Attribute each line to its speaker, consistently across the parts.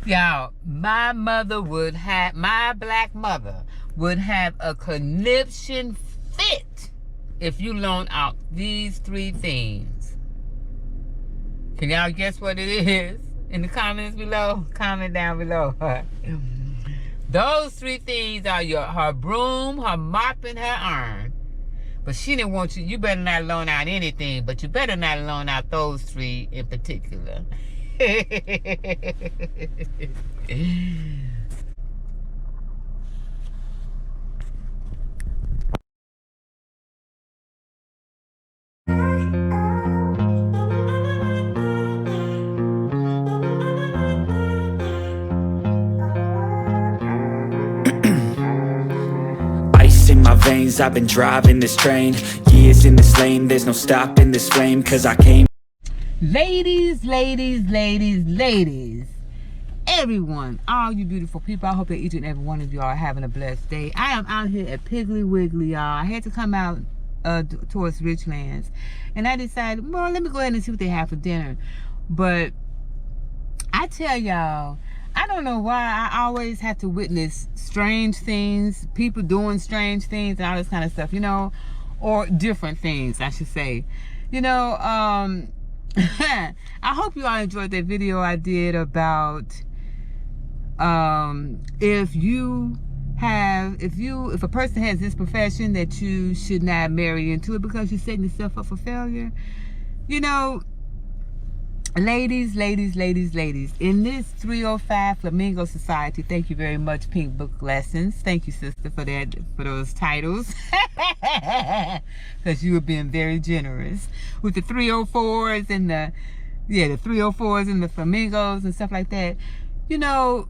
Speaker 1: Y'all, my black mother would have a conniption fit if you loan out these three things. Can y'all guess what it is? In the comments below, comment down below. Those three things are her broom, her mop, and her iron. But she didn't want you better not loan out anything, but you better not loan out those three in particular.
Speaker 2: Ice in my veins, I've been driving this train. Years in this lane, there's no stopping this flame. Cause I came.
Speaker 1: Ladies, everyone, all you beautiful people, I hope that each and every one of you are having a blessed day. I am out here at Piggly Wiggly, y'all. I had to come out towards Richlands, and I decided, well, let me go ahead and see what they have for dinner. But I tell y'all, I don't know why I always have to witness strange things, people doing strange things and all this kind of stuff, you know, or different things, I should say. You know, I hope you all enjoyed that video I did about if a person has this profession that you should not marry into it because you're setting yourself up for failure. You know, ladies, in this 305 Flamingo Society, thank you very much, Pink Book Lessons. Thank you, sister, for those titles. Because you were being very generous with the 304s and the 304s and the flamingos and stuff like that. You know,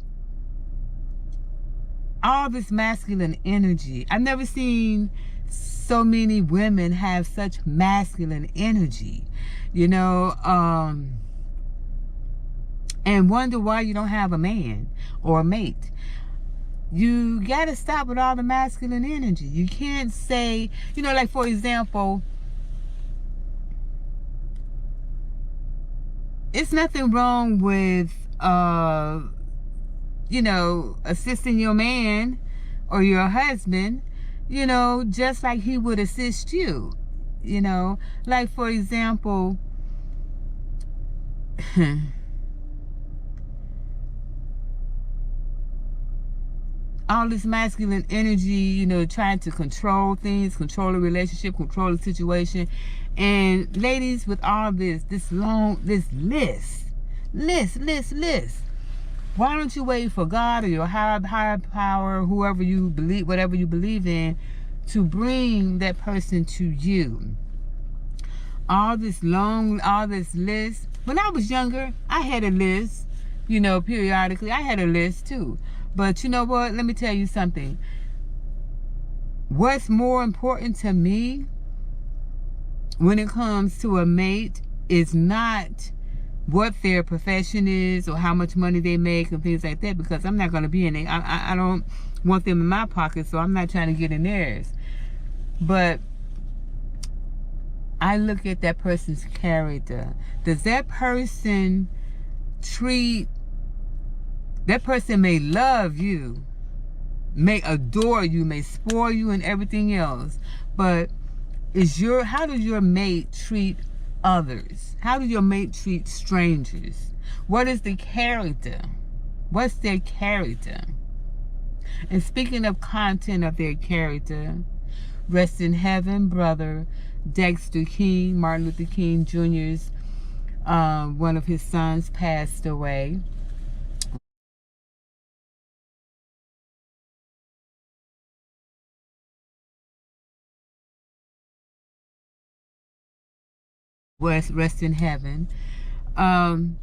Speaker 1: all this masculine energy. I've never seen so many women have such masculine energy, you know, and wonder why you don't have a man or a mate. You got to stop with all the masculine energy. You can't say, you know, like, for example, it's nothing wrong with, you know, assisting your man or your husband, you know, just like he would assist you, you know. Like, for example, all this masculine energy, you know, trying to control things, control a relationship, control a situation. And ladies, with all this list, why don't you wait for God or your higher power, whoever you believe, whatever you believe in, to bring that person to you? All this list. When I was younger, I had a list, you know, periodically. I had a list too. But you know what? Let me tell you something. What's more important to me when it comes to a mate is not what their profession is or how much money they make and things like that, because I'm not going to be in it. I don't want them in my pocket, so I'm not trying to get in theirs. But I look at that person's character. Does that person that person may love you, may adore you, may spoil you and everything else, but how does your mate treat others? How does your mate treat strangers? What is the character? What's their character? And speaking of content of their character, rest in heaven, brother Dexter King, Martin Luther King Jr.'s, one of his sons passed away. Rest in heaven. And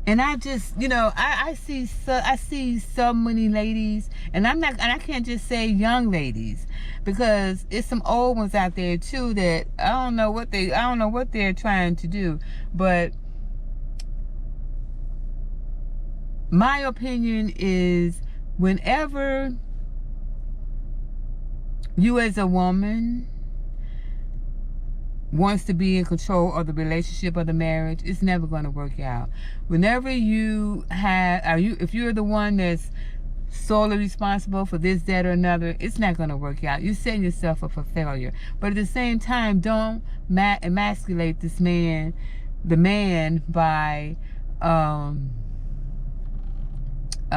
Speaker 1: I just, you know, I see so many ladies, and I can't just say young ladies, because it's some old ones out there too that I don't know what they're trying to do. But my opinion is, whenever you as a woman wants to be in control of the relationship or the marriage, it's never going to work out. Whenever you have, if you're the one that's solely responsible for this, that, or another, it's not going to work out. You're setting yourself up for failure. But at the same time, don't emasculate this man, the man, by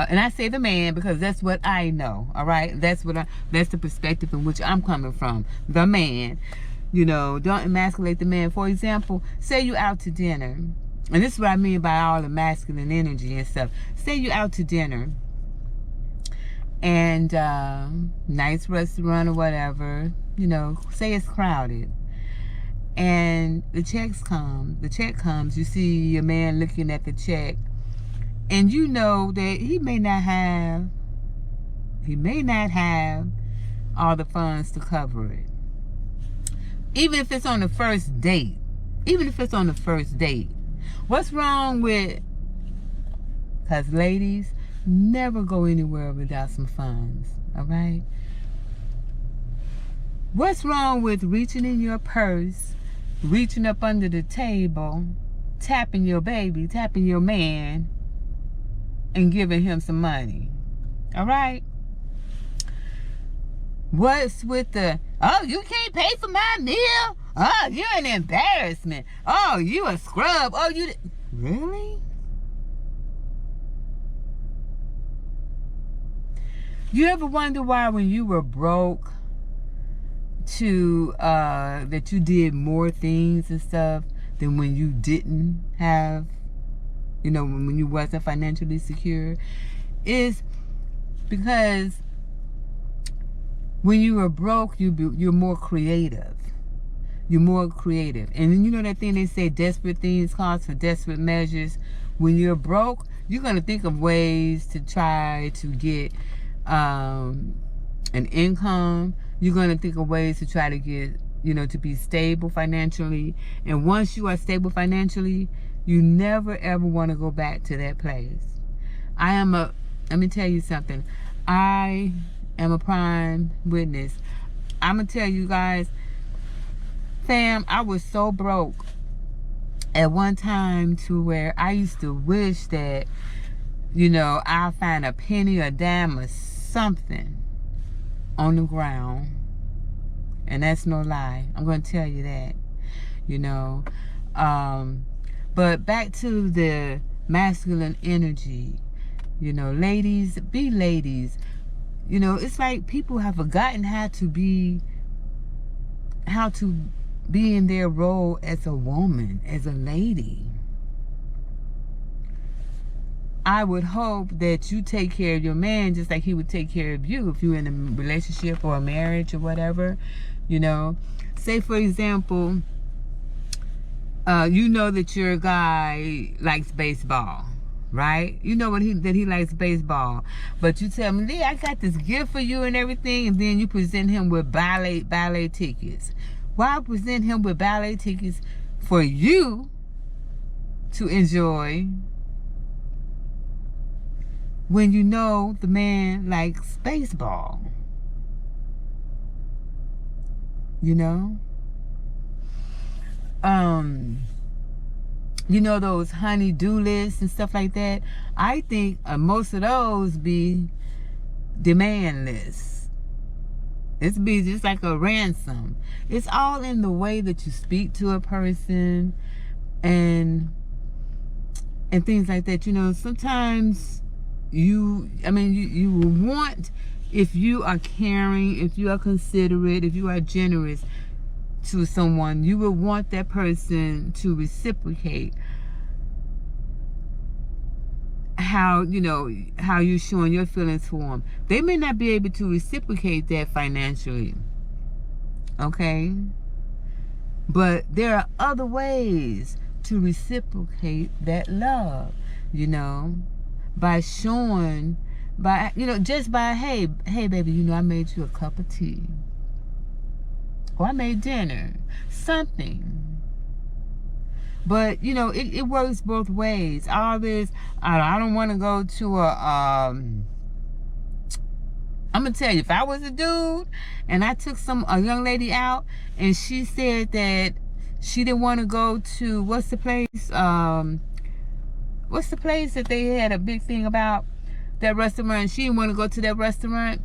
Speaker 1: and I say the man because that's what I know. All right, that's the perspective in which I'm coming from. The man, don't emasculate the man. For example, say you out to dinner, and this is what I mean by all the masculine energy and stuff. Say you out to dinner, and nice restaurant or whatever. Say it's crowded, and the check comes. You see your man looking at the check. And you know that he may not have all the funds to cover it. Even if it's on the first date. What's wrong with, because ladies, never go anywhere without some funds, all right? What's wrong with reaching in your purse, reaching up under the table, tapping your man, and giving him some money? All right? What's with the, oh, you can't pay for my meal? Oh, you're an embarrassment. Oh, you a scrub. Oh, you... Really? You ever wonder why when you were broke that you did more things and stuff than when you didn't have, when you wasn't financially secure? Is because when you were broke, you're more creative. You're more creative. And you know that thing they say, desperate things call for desperate measures. When you're broke, you're going to think of ways to try to get an income. You're going to think of ways to try to get, to be stable financially. And once you are stable financially, you never ever want to go back to that place. Let me tell you something. I am a prime witness. I'm going to tell you guys, fam, I was so broke at one time to where I used to wish that, I'll find a penny, a dime, or something on the ground. And that's no lie. I'm going to tell you that, But back to the masculine energy, ladies, be ladies. It's like people have forgotten how to be in their role as a woman, as a lady. I would hope that you take care of your man just like he would take care of you if you're in a relationship or a marriage or whatever, Say, for example, that your guy likes baseball, right? That he likes baseball. But you tell me, Lee, I got this gift for you and everything, and then you present him with ballet tickets. Why present him with ballet tickets for you to enjoy when the man likes baseball? Those honey-do lists and stuff like that? I think most of those be demand lists. It's be just like a ransom. It's all in the way that you speak to a person and things like that. Sometimes you want, if you are caring, if you are considerate, if you are generous to someone, you will want that person to reciprocate how you're showing your feelings for them. They may not be able to reciprocate that financially, okay? But there are other ways to reciprocate that love, by showing, just by, hey baby, I made you a cup of tea. Or I made dinner. Something. But, it works both ways. All this, I don't want to go to I'm going to tell you, if I was a dude and I took a young lady out and she said that She didn't want to go to, what's the place? What's the place that they had a big thing about? That restaurant. She didn't want to go to that restaurant.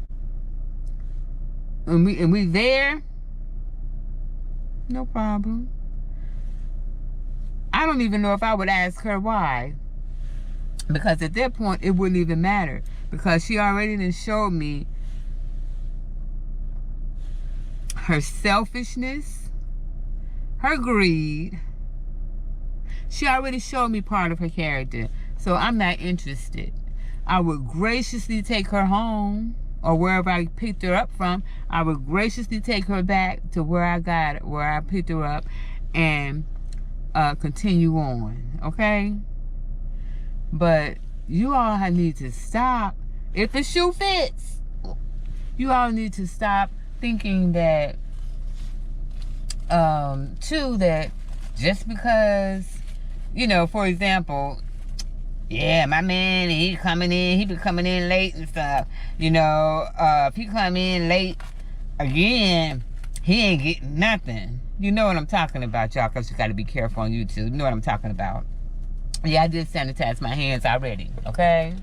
Speaker 1: And we there. No problem. I don't even know if I would ask her why. Because at that point, it wouldn't even matter. Because she already done showed me her selfishness, her greed. She already showed me part of her character. So I'm not interested. I would graciously take her home, or wherever I picked her up from. I would graciously take her back to where I picked her up, and continue on, okay? But you all need to stop. If the shoe fits, you all need to stop thinking that, too, that just because, you know, for example, yeah, my man, he be coming in late and stuff. You know, if he come in late again, he ain't getting nothing. You know what I'm talking about, y'all, because you got to be careful on YouTube. You know what I'm talking about. Yeah, I did sanitize my hands already, okay?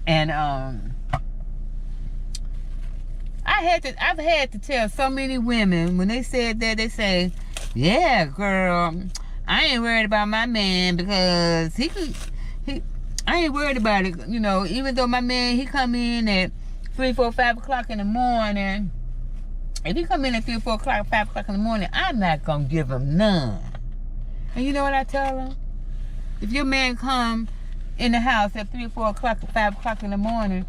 Speaker 1: And, I've had to tell so many women, when they said that, they say, yeah, girl, I ain't worried about my man because I ain't worried about it, you know, even though my man, he come in at 3, 4, 5 o'clock in the morning. If he come in at 3, 4 o'clock, 5 o'clock in the morning, I'm not going to give him none. And you know what I tell him? If your man come in the house at 3, 4 o'clock, 5 o'clock in the morning,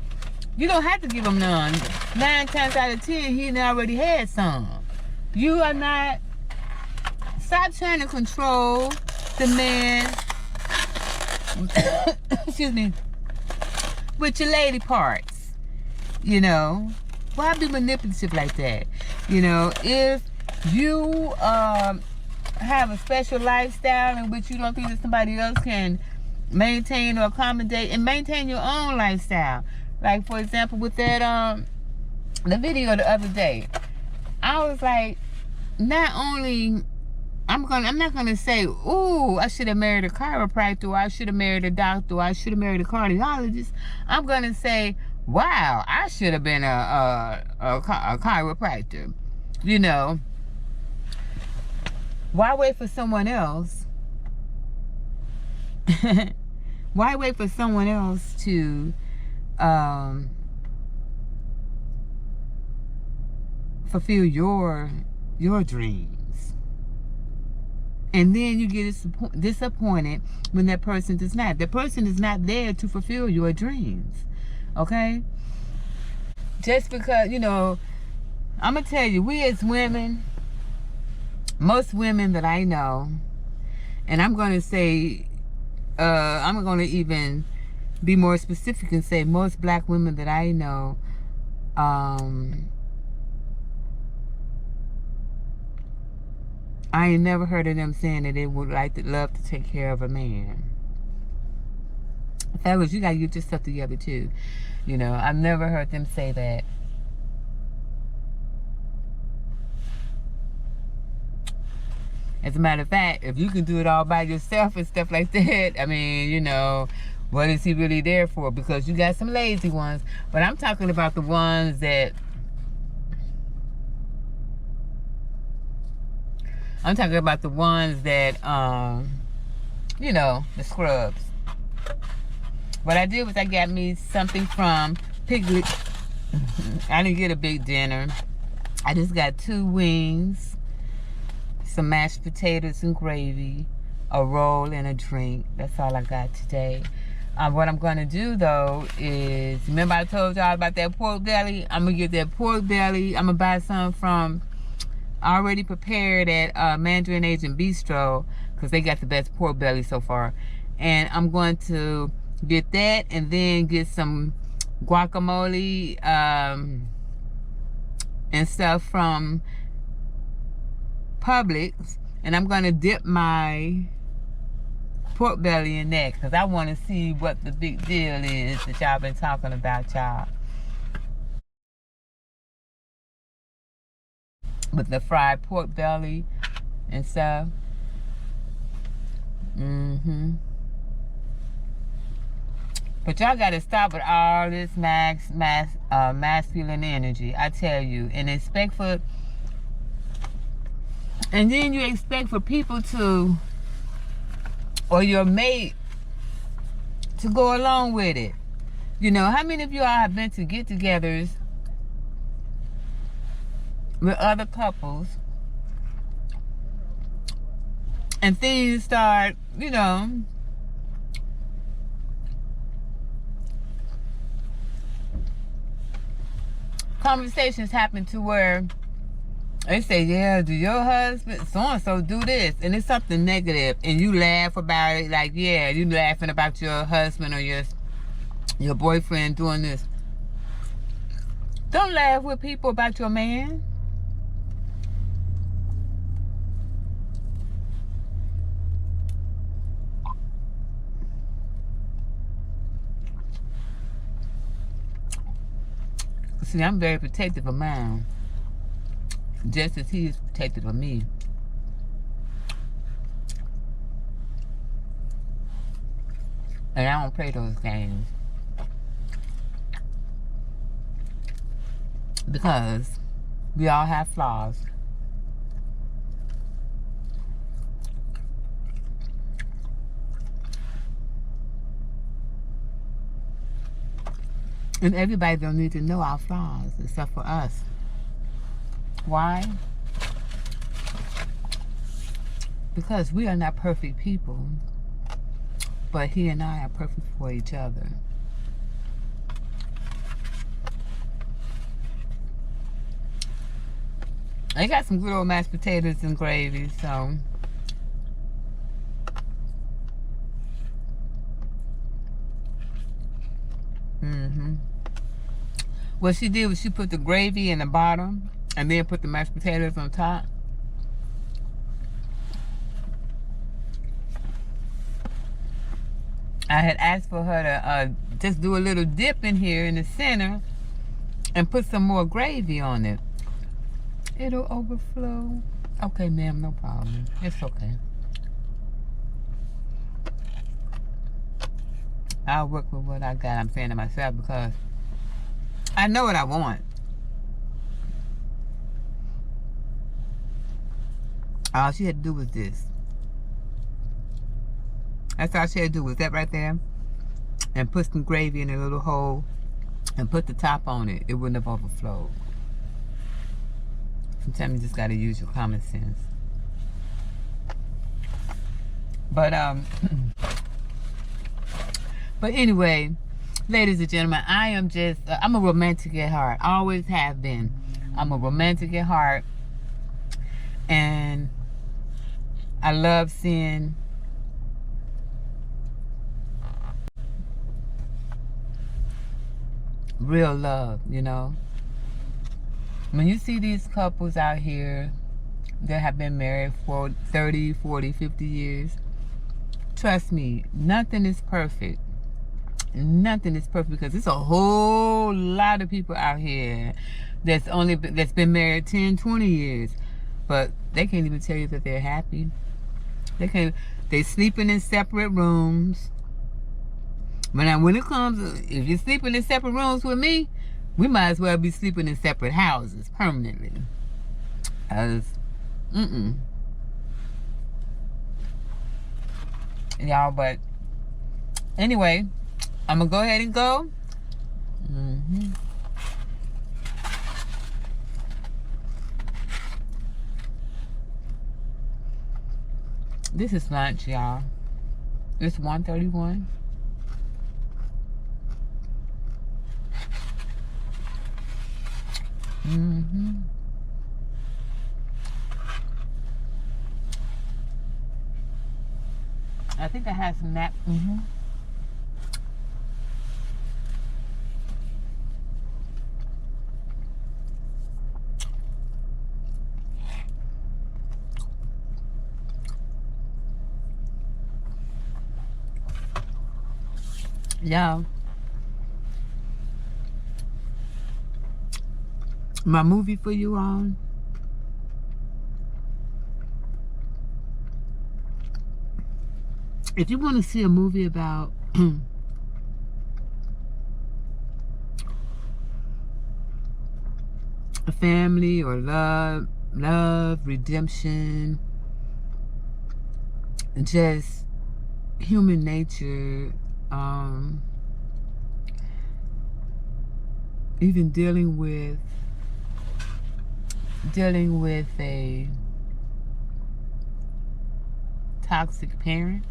Speaker 1: you don't have to give him none. 9 times out of 10, he already had some. You are not... Stop trying to control the man, excuse me, with your lady parts, you know. Why be manipulative like that? You know, if you have a special lifestyle in which you don't think that somebody else can maintain or accommodate, and maintain your own lifestyle. Like, for example, with that, the video the other day, I was like, not only... I'm not gonna say, ooh, I should have married a chiropractor, or I should have married a doctor, or I should have married a cardiologist. I'm gonna say, wow, I should have been a chiropractor. You know, why wait for someone else? Why wait for someone else to fulfill your dreams? And then you get disappointed when that person does not. The person is not there to fulfill your dreams. Okay? Just because, you know, I'm going to tell you, we as women, most women that I know, and I'm going to say, I'm going to even be more specific and say most black women that I know, I ain't never heard of them saying that they would love to take care of a man. Fellas, you gotta get your stuff together too. You know, I've never heard them say that. As a matter of fact, if you can do it all by yourself and stuff like that, I mean, you know, what is he really there for? Because you got some lazy ones. But I'm talking about the ones that... I'm talking about the ones that, you know, the scrubs. What I did was I got me something from Piglet. I didn't get a big dinner. I just got 2 wings, some mashed potatoes and gravy, a roll, and a drink. That's all I got today. What I'm going to do, though, is... Remember I told y'all about that pork belly? I'm going to get that pork belly. I'm going to buy some from... already prepared at Mandarin Agent Bistro, because they got the best pork belly so far. And I'm going to get that, and then get some guacamole and stuff from Publix, and I'm going to dip my pork belly in that, because I want to see what the big deal is that y'all been talking about, y'all. with the fried pork belly and stuff. But y'all gotta stop with all this masculine energy, I tell you, and expect for, and then you expect for people to, or your mate, to go along with it. You know, how many of you all have been to get-togethers with other couples and things start, you know, conversations happen to where they say, yeah, do your husband so-and-so do this? And it's something negative, and you laugh about it like, yeah, you laughing about your husband or your boyfriend doing this. Don't laugh with people about your man. See, I'm very protective of mine, just as he is protective of me. And I don't play those games. Because we all have flaws. And everybody don't need to know our flaws except for us. Why? Because we are not perfect people, but he and I are perfect for each other. I got some good old mashed potatoes and gravy, so what she did was she put the gravy in the bottom and then put the mashed potatoes on top. I had asked for her to just do a little dip in here in the center and put some more gravy on it. It'll overflow. Okay, ma'am, no problem. It's okay. I'll work with what I got, I'm saying to myself, because I know what I want. All she had to do was this. That's all she had to do was that right there. And put some gravy in a little hole and put the top on it. It wouldn't have overflowed. Sometimes you just gotta use your common sense. But but anyway, ladies and gentlemen, I am just, I'm a romantic at heart. I always have been. I'm a romantic at heart. And I love seeing real love, you know. When you see these couples out here that have been married for 30, 40, 50 years, trust me, nothing is perfect. Nothing is perfect, because there's a whole lot of people out here that's been married 10, 20 years, but they can't even tell you that they're happy. They sleeping in separate rooms. When it comes, if you're sleeping in separate rooms with me, we might as well be sleeping in separate houses permanently. Y'all, but anyway, I'm gonna go ahead and go. This is lunch, y'all. It's 1:31. I think I had some nap. Yeah. My movie for you all if you want to see a movie about a family or love, redemption, just human nature, even dealing with a toxic parent,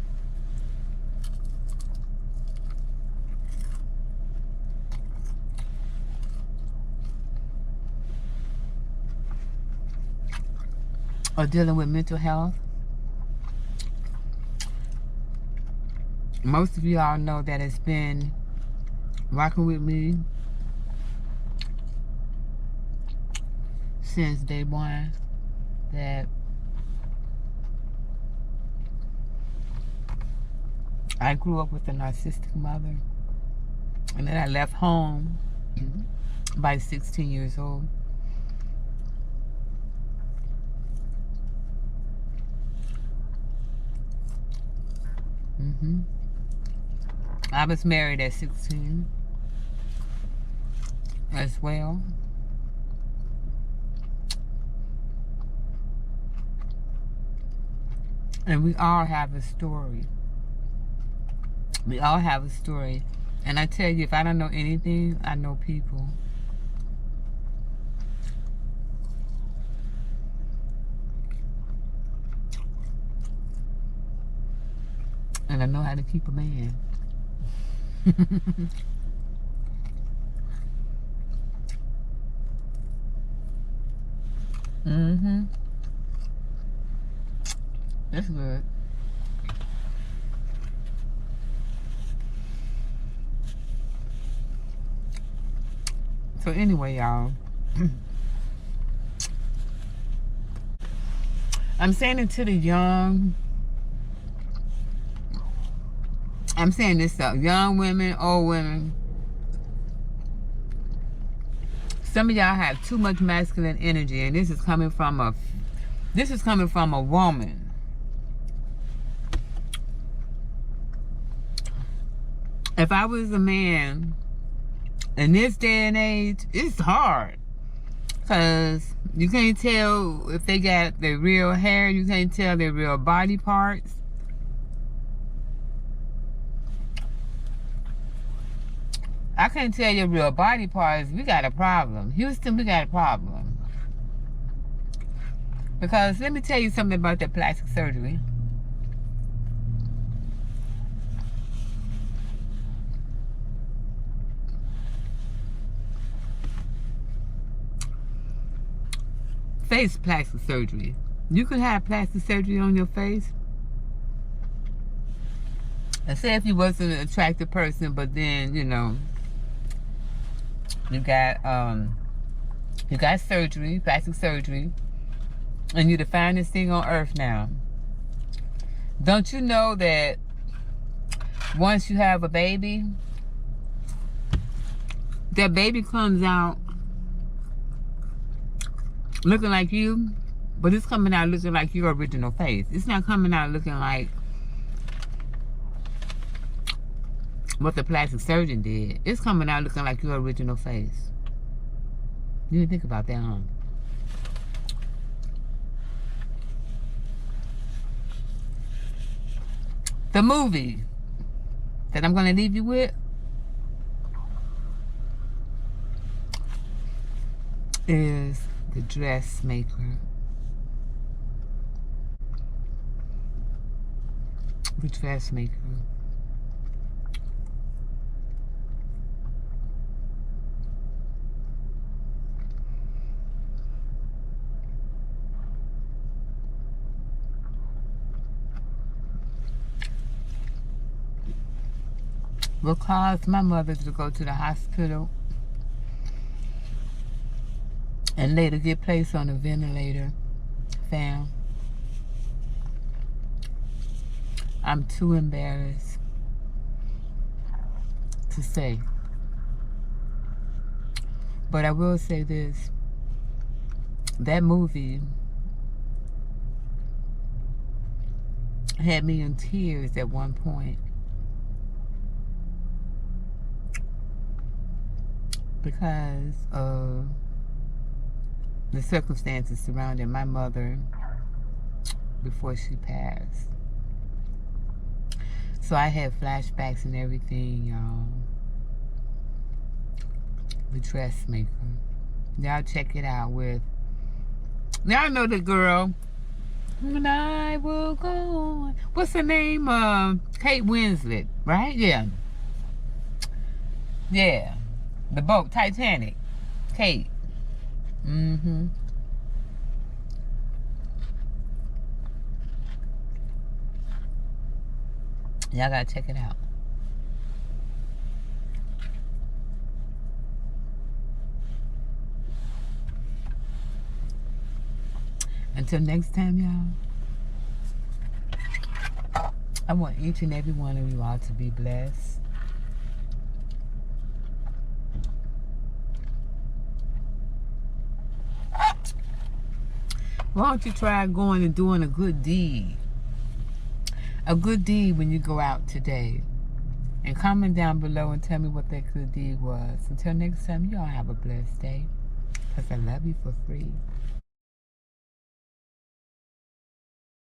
Speaker 1: or dealing with mental health. Most of you all know that it's been rocking with me since day one, that I grew up with a narcissistic mother, and then I left home by 16 years old. I was married at 16 as well. And we all have a story. We all have a story. And I tell you, if I don't know anything, I know people. And I know how to keep a man. That's good. So anyway, y'all, I'm saying it to the young. I'm saying this to young women, old women. Some of y'all have too much masculine energy, and this is coming from a woman. If I was a man in this day and age, it's hard, because you can't tell if they got their real hair, you can't tell their real body parts. I can't tell your real body parts. We got a problem. Houston, we got a problem. Because let me tell you something about that plastic surgery. Face plastic surgery. You could have plastic surgery on your face. And say if you wasn't an attractive person, but then, you know, you got surgery, plastic surgery, and you're the finest thing on earth now. Don't you know that once you have a baby, that baby comes out looking like you, but it's coming out looking like your original face. It's not coming out looking like what the plastic surgeon did. It's coming out looking like your original face. You didn't think about that, huh? The movie that I'm going to leave you with is The Dressmaker. The Dressmaker. What caused my mother to go to the hospital and later get placed on a ventilator, fam. I'm too embarrassed to say. But I will say this. That movie had me in tears at one point because of the circumstances surrounding my mother before she passed. So I had flashbacks and everything, y'all. The Dressmaker. Y'all check it out with, y'all know the girl, and I will go on. What's her name? Kate Winslet, right? Yeah. Yeah. The boat, Titanic. Kate. Mm-hmm. Y'all gotta check it out. Until next time, y'all, I want each and every one of you all to be blessed. Why don't you try going and doing a good deed? A good deed when you go out today. And comment down below and tell me what that good deed was. Until next time, y'all have a blessed day. Because I love you for free.